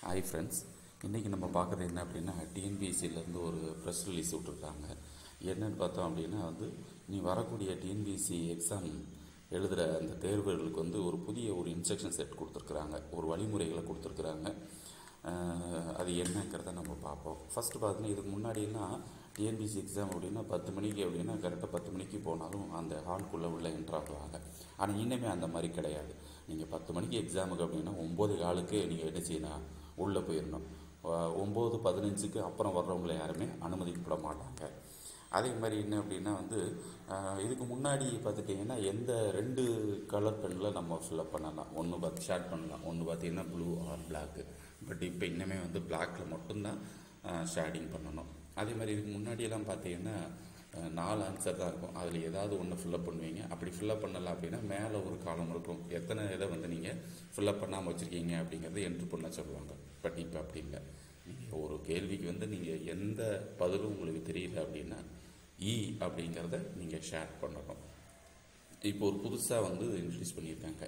Hi friends, இன்றைக்கி நம்ம பார்க்குறது என்ன அப்படின்னா டிஎன்பிஎஸ்சிலேருந்து ஒரு ப்ரெஸ் ரிலீஸ் விட்ருக்காங்க. என்னென்னு பார்த்தோம் அப்படின்னா நீ வரக்கூடிய டிஎன்பிஎஸ்சி எக்ஸாம் எழுதுகிற அந்த தேர்வுகளுக்கு ஒரு புதிய இன்ஸ்ட்ரக்ஷன் செட் கொடுத்துருக்குறாங்க, ஒரு வழிமுறைகளை கொடுத்துருக்குறாங்க. அது என்னங்கிறத நம்ம பார்ப்போம். ஃபஸ்ட்டு பார்த்தீங்கன்னா இதுக்கு முன்னாடிலாம் டிஎன்பிஎஸ்சி எக்ஸாம் அப்படின்னா 10 மணிக்கு அப்படின்னா கரெக்டாக 10 மணிக்கு போனாலும் அந்த ஹால்குள்ளே உள்ள என்ட்ரு ஆகுவாங்க. ஆனால் இன்னுமே அந்த மாதிரி கிடையாது. நீங்கள் 10 மணிக்கு எக்ஸாமுக்கு அப்படின்னா 9:15க்கு நீங்கள் என்ன செய்யணும், உள்ளே போயிடணும். 9:15க்கு அப்புறம் வர்றவங்களை யாருமே அனுமதிக்கப்பட மாட்டாங்க. அதே மாதிரி என்ன அப்படின்னா இதுக்கு முன்னாடி பார்த்துட்டிங்கன்னா எந்த 2 கலர் பெனில் நம்ம ஃபில்அப் பண்ணலாம். ஒன்று பார்த்து ஷேட் பண்ணலாம், ஒன்று பார்த்திங்கன்னா ப்ளூ ஆர் பிளாக்கு. பட் இப்போ இன்னுமே பிளாக்கில் மட்டும்தான் ஷேடிங் பண்ணணும். அதே மாதிரி இதுக்கு முன்னாடியெல்லாம் பார்த்தீங்கன்னா 4 ஆன்சர் தான் இருக்கும். அதில் ஏதாவது ஒன்று ஃபில்அப் பண்ணுவீங்க. அப்படி ஃபில்அப் பண்ணலாம் அப்படின்னா மேலே ஒரு காலம் இருக்கும், எத்தனை இதை நீங்கள் ஃபில்அப் பண்ணாமல் வச்சுருக்கீங்க அப்படிங்கிறது என்ட்ரு பண்ண சொல்லுவாங்க. பட் இப்போ அப்படி இல்லை. நீங்கள் ஒரு கேள்விக்கு நீங்கள் எந்த பதிலும் உங்களுக்கு தெரியல அப்படின்னா அப்படிங்கிறத நீங்கள் ஷேர் பண்ணணும். இப்போ ஒரு புதுசாக இன்ட்ரடியூஸ் பண்ணியிருக்காங்க.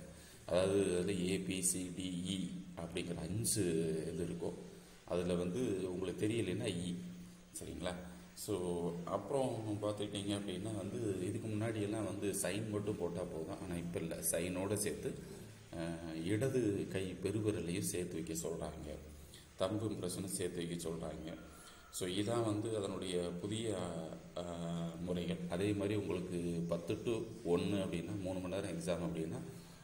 அதாவது ABCDE அப்படிங்கிற 5 இது இருக்கும். அதில் உங்களுக்கு தெரியலைன்னா சரிங்களா. ஸோ அப்புறம் பார்த்துக்கிட்டிங்க அப்படின்னா இதுக்கு முன்னாடியெல்லாம் சைன் மட்டும் போட்டால் போதும். ஆனால் இப்போ இல்லை, சைனோடு சேர்த்து இடது கை பெருவிரலையும் சேர்த்து வைக்க சொல்கிறாங்க, தம்பு இம்ப்ரெஷனும் சேர்த்து வைக்க சொல்கிறாங்க. ஸோ இதான் அதனுடைய புதிய முறைகள். அதே மாதிரி உங்களுக்கு 10 to 1 அப்படின்னா 3 மணி நேரம் எக்ஸாம் அப்படின்னா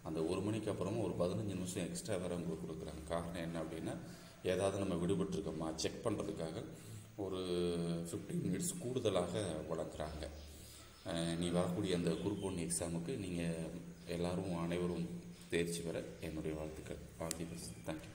அந்த 1 மணிக்கு அப்புறமா ஒரு 15 நிமிஷம் எக்ஸ்ட்ரா வேறு உங்களுக்கு கொடுக்குறாங்க. காரணம் என்ன அப்படின்னா ஏதாவது நம்ம விடுபட்டுருக்கோமா செக் பண்ணுறதுக்காக ஒரு 15 மினிட்ஸ் கூடுதலாக வழங்குறாங்க. நீ வரக்கூடிய அந்த குரூப் 1 எக்ஸாமுக்கு நீங்கள் அனைவரும் தேர்ச்சி பெற என்னுடைய வாழ்த்துக்கள். All the best. தேங்க்யூ.